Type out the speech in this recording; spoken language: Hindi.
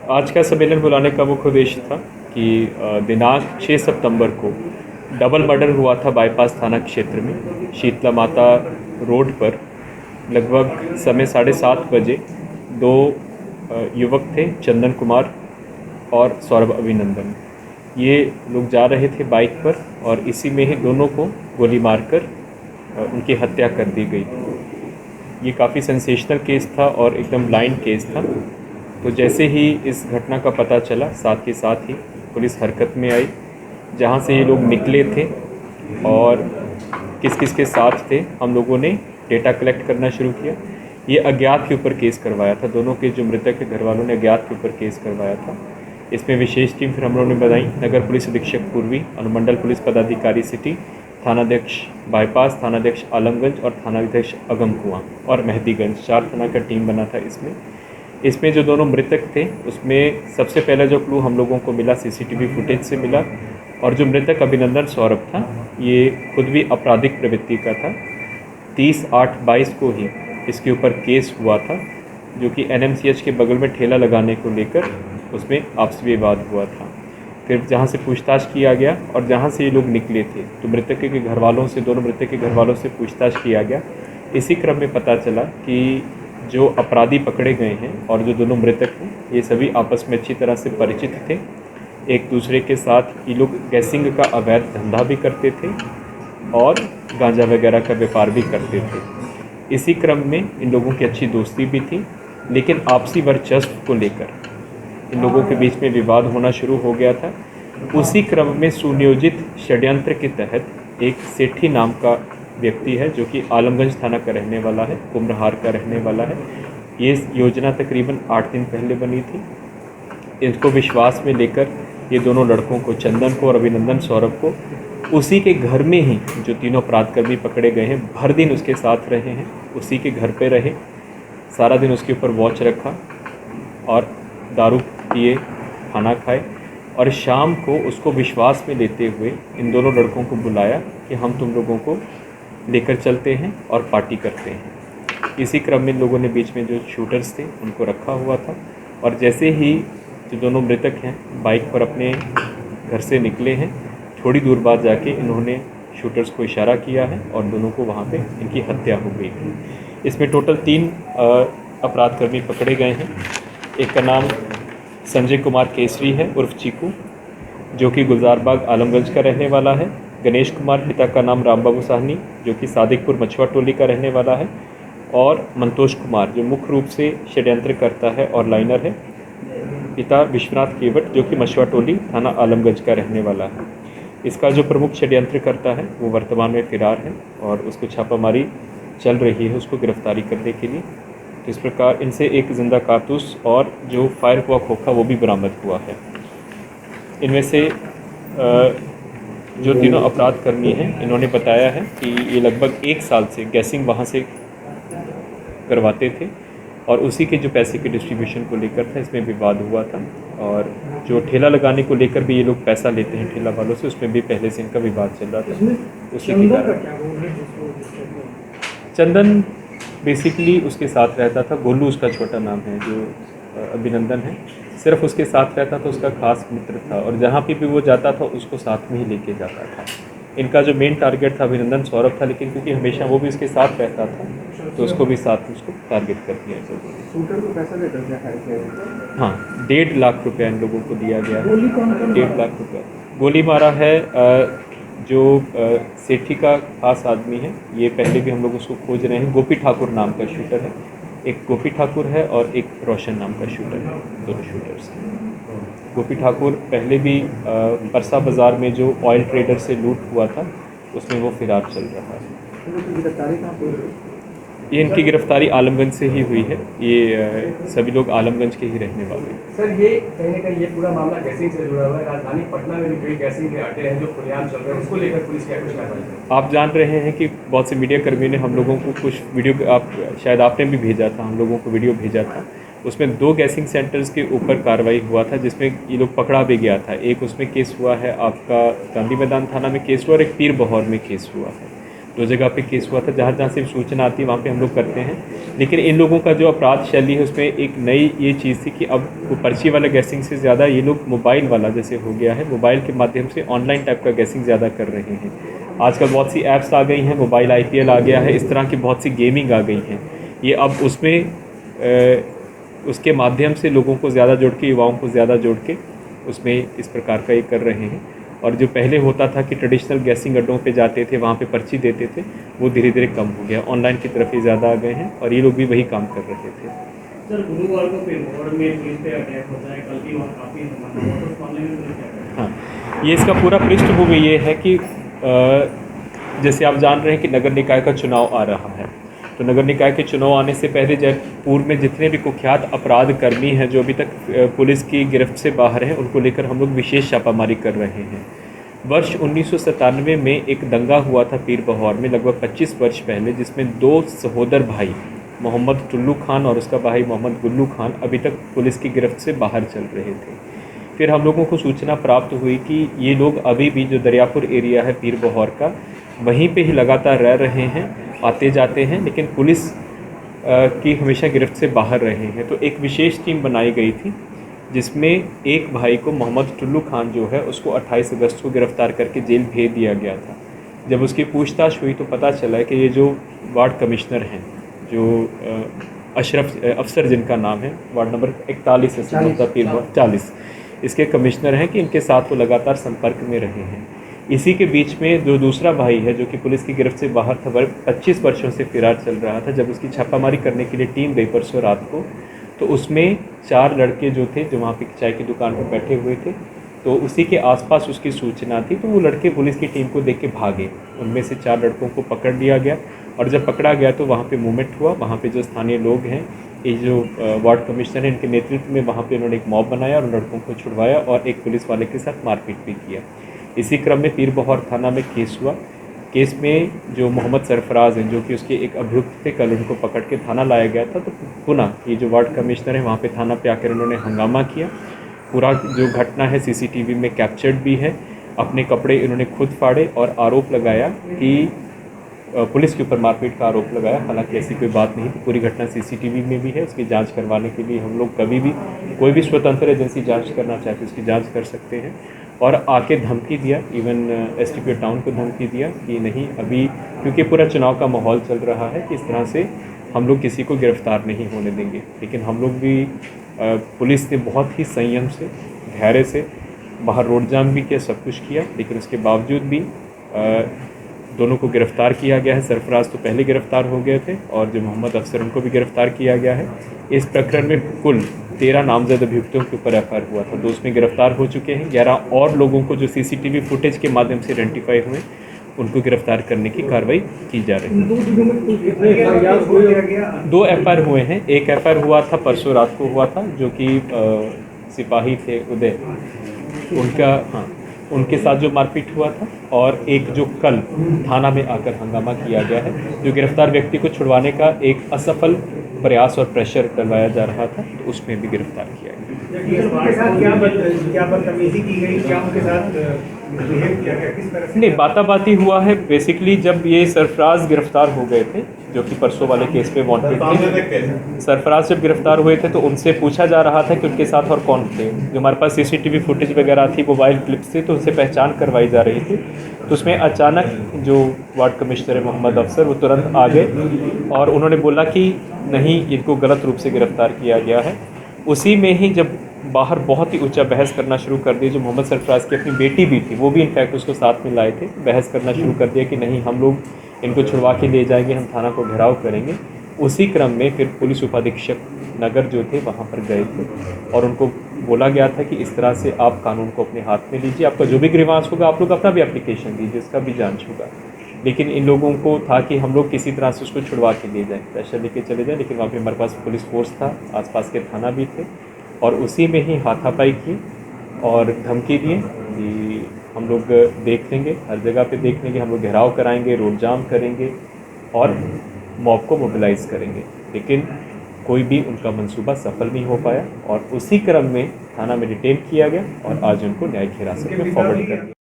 आज का सम्मेलन बुलाने का मुख्य उद्देश्य था कि दिनांक 6 सितंबर को डबल मर्डर हुआ था बाईपास थाना क्षेत्र में शीतला माता रोड पर। लगभग समय 7:30 बजे दो युवक थे, चंदन कुमार और सौरभ अभिनंदन। ये लोग जा रहे थे बाइक पर और इसी में ही दोनों को गोली मारकर उनकी हत्या कर दी गई थी। ये काफ़ी सेंसेशनल केस था और एकदम ब्लाइंड केस था। तो जैसे ही इस घटना का पता चला, साथ के साथ ही पुलिस हरकत में आई। जहाँ से ये लोग निकले थे और किस किस के साथ थे, हम लोगों ने डेटा कलेक्ट करना शुरू किया। ये अज्ञात के ऊपर केस करवाया था। दोनों के जो मृतक के घर वालों ने अज्ञात के ऊपर केस करवाया था। इसमें विशेष टीम फिर हम लोगों ने बनाई। नगर पुलिस अधीक्षक पूर्वी, अनुमंडल पुलिस पदाधिकारी सिटी, थानाध्यक्ष बाईपास, थानाध्यक्ष आलमगंज और थानाध्यक्ष अगमकुआं और मेहदीगंज, 4 थाना का टीम बना था। इसमें जो दोनों मृतक थे उसमें सबसे पहला जो क्लू हम लोगों को मिला सीसीटीवी फुटेज से मिला। और जो मृतक अभिनंदन सौरभ था, ये खुद भी आपराधिक प्रवृत्ति का था। 30/8/22 को ही इसके ऊपर केस हुआ था, जो कि NMCH के बगल में ठेला लगाने को लेकर उसमें आपसी विवाद हुआ था। फिर जहाँ से पूछताछ किया गया और जहाँ से ये लोग निकले थे, तो मृतक के घर वालों से, दोनों मृतक के घर वालों से पूछताछ किया गया। इसी क्रम में पता चला कि जो अपराधी पकड़े गए हैं और जो दोनों मृतक हैं, ये सभी आपस में अच्छी तरह से परिचित थे। एक दूसरे के साथ ये लोग गैसिंग का अवैध धंधा भी करते थे और गांजा वगैरह का व्यापार भी करते थे। इसी क्रम में इन लोगों की अच्छी दोस्ती भी थी, लेकिन आपसी वर्चस्व को लेकर इन लोगों के बीच में विवाद होना शुरू हो गया था। उसी क्रम में सुनियोजित षड्यंत्र के तहत एक सेठी नाम का व्यक्ति है, जो कि आलमगंज थाना का रहने वाला है, कुम्रहार का रहने वाला है। ये योजना तकरीबन 8 दिन पहले बनी थी। इसको विश्वास में लेकर ये दोनों लड़कों को, चंदन को और अभिनंदन सौरभ को, उसी के घर में ही जो तीनों अपराधकर्मी पकड़े गए हैं, भर दिन उसके साथ रहे हैं, उसी के घर पे रहे, सारा दिन उसके ऊपर वॉच रखा और दारू पिए, खाना खाए। और शाम को उसको विश्वास में लेते हुए इन दोनों लड़कों को बुलाया कि हम तुम लोगों को लेकर चलते हैं और पार्टी करते हैं। इसी क्रम में लोगों ने बीच में जो शूटर्स थे उनको रखा हुआ था। और जैसे ही जो दोनों मृतक हैं बाइक पर अपने घर से निकले हैं, थोड़ी दूर बाद जाके इन्होंने शूटर्स को इशारा किया है और दोनों को वहाँ पे इनकी हत्या हो गई थी। इसमें टोटल 3 अपराधकर्मी पकड़े गए हैं। एक का नाम संजय कुमार केसरी है उर्फ चीकू, जो कि गुलजारबाग आलमगंज का रहने वाला है। गणेश कुमार, पिता का नाम रामबाबू साहनी, जो कि सादिकपुर मछुआ टोली का रहने वाला है। और मंतोष कुमार, जो मुख्य रूप से षड्यंत्र करता है और लाइनर है, पिता विश्वनाथ केवट, जो कि मछुआ टोली थाना आलमगंज का रहने वाला है। इसका जो प्रमुख षड्यंत्र करता है वो वर्तमान में फ़िरार है और उसको छापामारी चल रही है उसको गिरफ्तारी करने के लिए। तो इस प्रकार इनसे एक जिंदा कारतूस और जो फायर हुआ खोखा वो भी बरामद हुआ है। इनमें से जो तीनों अपराधकर्मी हैं, इन्होंने बताया है कि ये लगभग 1 साल से गैसिंग वहाँ से करवाते थे और उसी के जो पैसे के डिस्ट्रीब्यूशन को लेकर था, इसमें विवाद हुआ था। और जो ठेला लगाने को लेकर भी ये लोग पैसा लेते हैं ठेला वालों से, उसमें भी पहले से इनका विवाद चल रहा था। उसी के कारण चंदन बेसिकली उसके साथ रहता था। गोलू उसका छोटा नाम है, जो अभिनंदन है, सिर्फ उसके साथ रहता था, उसका खास मित्र था और जहाँ पे भी वो जाता था उसको साथ में ही लेके जाता था। इनका जो मेन टारगेट था अभिनंदन सौरभ था, लेकिन क्योंकि हमेशा वो भी उसके साथ रहता था तो उसको भी साथ में उसको टारगेट कर दिया गया। शूटर को पैसा देकर क्या खाया? हाँ, 1.5 लाख रुपया इन लोगों को दिया गया है। 1.5 लाख रुपया गोली मारा है जो सेठी का खास आदमी है। ये पहले भी हम लोग उसको खोज रहे हैं। गोपी ठाकुर नाम का शूटर है, एक गोपी ठाकुर है और एक रोशन नाम का शूटर है, दोनों शूटर्स। गोपी ठाकुर पहले भी परसा बाज़ार में जो ऑयल ट्रेडर से लूट हुआ था उसमें वो फिरार चल रहा है। ये इनकी गिरफ्तारी आलमगंज से ही हुई है। ये सभी लोग आलमगंज के ही रहने वाले हैं। सर, ये कहीं ना कहीं ये पूरा मामला गैसिंग से जुड़ा हुआ है। राजधानी पटना में भी कई गैसिंग के अड्डे हैं जो खुलेआम चल रहे हैं, उसको लेकर पुलिस क्या कुछ कार्रवाई है? आप जान रहे हैं कि बहुत से मीडिया कर्मियों ने हम लोगों को कुछ वीडियो, शायद आपने भी भेजा था, हम लोगों को वीडियो भेजा था। उसमें 2 गैसिंग सेंटर्स के ऊपर कार्रवाई हुआ था, जिसमें ये लोग पकड़ा भी गया था। एक उसमें केस हुआ है आपका गांधी मैदान थाना में केस हुआ और एक पीर बहौर में केस हुआ है। 2 जगह पे केस हुआ था, जहाँ जहाँ से सूचना आती है वहाँ पे हम लोग करते हैं। लेकिन इन लोगों का जो अपराध शैली है उसमें एक नई ये चीज़ थी कि अब वो पर्ची वाला गैसिंग से ज़्यादा ये लोग मोबाइल वाला जैसे हो गया है, मोबाइल के माध्यम से ऑनलाइन टाइप का गैसिंग ज़्यादा कर रहे हैं। आजकल बहुत सी ऐप्स आ गई हैं, मोबाइल IPL आ गया है, इस तरह की बहुत सी गेमिंग आ गई हैं। ये अब उसमें उसके माध्यम से लोगों को ज़्यादा जोड़ के, युवाओं को ज़्यादा जोड़ के उसमें इस प्रकार का ये कर रहे हैं। और जो पहले होता था कि ट्रेडिशनल गैसिंग अड्डों पे जाते थे, वहाँ पे पर्ची देते थे, वो धीरे धीरे कम हो गया, ऑनलाइन की तरफ ही ज़्यादा आ गए हैं और ये लोग भी वही काम कर रहे थे। सर, गुरुवार को पिनकोड में पुलिस पे अटैक होता है, कल भी वहाँ काफ़ी धमाका हुआ, तो उस मामले में पुलिस क्या करें? हाँ, ये इसका पूरा पृष्ठभूमि ये है कि जैसे आप जान रहे हैं कि नगर निकाय का चुनाव आ रहा है, तो नगर निकाय के चुनाव आने से पहले जयपुर में जितने भी कुख्यात अपराध कर्मी हैं जो अभी तक पुलिस की गिरफ्त से बाहर हैं, उनको लेकर हम लोग विशेष छापामारी कर रहे हैं। वर्ष 1997 में एक दंगा हुआ था पीर बहौर में, लगभग 25 वर्ष पहले, जिसमें 2 सहोदर भाई मोहम्मद टुल्लू खान और उसका भाई मोहम्मद गुल्लू खान अभी तक पुलिस की गिरफ्त से बाहर चल रहे थे। फिर हम लोगों को सूचना प्राप्त हुई कि ये लोग अभी भी जो दरियापुर एरिया है पीर बहौर का, वहीं पे ही लगातार रह रहे हैं, आते जाते हैं, लेकिन पुलिस की हमेशा गिरफ्त से बाहर रहे हैं। तो एक विशेष टीम बनाई गई थी जिसमें एक भाई को, मोहम्मद टुल्लू खान जो है, उसको 28 अगस्त को गिरफ़्तार करके जेल भेज दिया गया था। जब उसकी पूछताछ हुई तो पता चला कि ये जो वार्ड कमिश्नर हैं, जो अशरफ अफसर जिनका नाम है, वार्ड नंबर 41 है, पीर बहौर 40, इसके कमिश्नर हैं, कि इनके साथ वो लगातार संपर्क में रहे हैं। इसी के बीच में जो दूसरा भाई है जो कि पुलिस की गिरफ्त से बाहर था, 25 वर्षों से फरार चल रहा था, जब उसकी छापामारी करने के लिए टीम गई परसों रात को, तो उसमें 4 लड़के जो थे, जो वहाँ पे चाय की दुकान पर बैठे हुए थे, तो उसी के आसपास उसकी सूचना थी, तो वो लड़के पुलिस की टीम को देख के भागे। उनमें से 4 लड़कों को पकड़ लिया गया और जब पकड़ा गया तो वहाँ पे मूवमेंट हुआ। वहाँ पे जो स्थानीय लोग हैं, ये जो वार्ड कमिश्नर हैं, इनके नेतृत्व में वहाँ पे उन्होंने एक मॉब बनाया और लड़कों को छुड़वाया और एक पुलिस वाले के साथ मारपीट भी किया। इसी क्रम में पीर बहौर थाना में केस हुआ। केस में जो मोहम्मद सरफराज हैं, जो कि उसके एक अभियुक्त थे, कल उनको पकड़ के थाना लाया गया था। तो पुनः ये जो वार्ड कमिश्नर हैं वहाँ पे थाना पे आकर उन्होंने हंगामा किया। पूरा जो घटना है CCTV में कैप्चर्ड भी है। अपने कपड़े इन्होंने खुद फाड़े और आरोप लगाया कि पुलिस के ऊपर मारपीट का आरोप लगाया। हालांकि ऐसी कोई बात नहीं थी, पूरी घटना CCTV में भी है। उसकी जांच करवाने के लिए हम लोग कभी भी, कोई भी स्वतंत्र एजेंसी जांच करना चाहे तो उसकी जांच कर सकते हैं। और आके धमकी दिया, इवन SDPO टाउन को धमकी दिया कि नहीं, अभी क्योंकि पूरा चुनाव का माहौल चल रहा है कि इस तरह से हम लोग किसी को गिरफ्तार नहीं होने देंगे। लेकिन हम लोग भी, पुलिस ने बहुत ही संयम से, धैर्य से बाहर रोड जाम भी किया, सब कुछ किया, लेकिन उसके बावजूद भी दोनों को गिरफ़्तार किया गया है। सरफराज तो पहले गिरफ़्तार हो गए थे और जो मोहम्मद अफसर, उनको भी गिरफ़्तार किया गया है। इस प्रकरण में कुल 13 नामजद अभियुक्तों के ऊपर FIR हुआ था। 2 उसमें गिरफ़्तार हो चुके हैं। 11 और लोगों को जो CCTV फुटेज के माध्यम से आइडेंटिफाई हुए, उनको गिरफ़्तार करने की कार्रवाई की जा रही है। 2 FIR हुए हैं। एक FIR हुआ था परसों रात को हुआ था, जो कि सिपाही थे उदय, उनका, हाँ, उनके साथ जो मारपीट हुआ था। और एक जो कल थाना में आकर हंगामा किया गया है, जो गिरफ्तार व्यक्ति को छुड़वाने का एक असफल प्रयास और प्रेशर करवाया जा रहा था, तो उसमें भी गिरफ्तार किया गया। उनके साथ क्या बदतमीजी की गई, क्या उनके साथ बिहेव किया गया, किस तरह से? नहीं, बाताबाती हुआ है। बेसिकली जब ये सरफराज गिरफ्तार हो गए थे, जो कि परसों वाले केस पे वांटेड थे, सरफराज जब गिरफ्तार हुए थे तो उनसे पूछा जा रहा था कि उनके साथ और कौन थे। जो हमारे पास CCTV फुटेज वगैरह थी, मोबाइल क्लिप्स थी, तो उनसे पहचान करवाई जा रही थी। तो उसमें अचानक जो वार्ड कमिश्नर है मोहम्मद अफसर, वो तुरंत आ गए और उन्होंने बोला कि नहीं, इनको गलत रूप से गिरफ्तार किया गया है। उसी में ही जब बाहर बहुत ही ऊंचा बहस करना शुरू कर दिया, जो मोहम्मद सरफराज की अपनी बेटी भी थी, वो भी इनफैक्ट उसको साथ में लाए थे, बहस करना शुरू कर दिया कि नहीं, हम लोग इनको छुड़वा के ले जाएंगे, हम थाना को घेराव करेंगे। उसी क्रम में फिर पुलिस उपाधीक्षक नगर जो थे वहाँ पर गए थे और उनको बोला गया था कि इस तरह से आप कानून को अपने हाथ में लीजिए, आपका जो भी ग्रीवांस होगा आप लोग अपना भी एप्लीकेशन दीजिए, इसका भी जांच होगा। लेकिन इन लोगों को था कि हम लोग किसी तरह से उसको छुड़वा के ले जाएँ, प्रेशर लेके चले जाएँ। लेकिन वहाँ पे हमारे पास पुलिस फोर्स था, आसपास के थाना भी थे और उसी में ही हाथापाई की और धमकी दिए कि हम लोग देख लेंगे, हर जगह पे देख लेंगे, हम लोग घेराव कराएंगे, रोड जाम करेंगे और मॉब को मोबिलाइज़ करेंगे। लेकिन कोई भी उनका मंसूबा सफल नहीं हो पाया और उसी क्रम में थाना में डिटेन किया गया और आज उनको न्यायिक हिरासत में फॉरवर्ड कर दिया।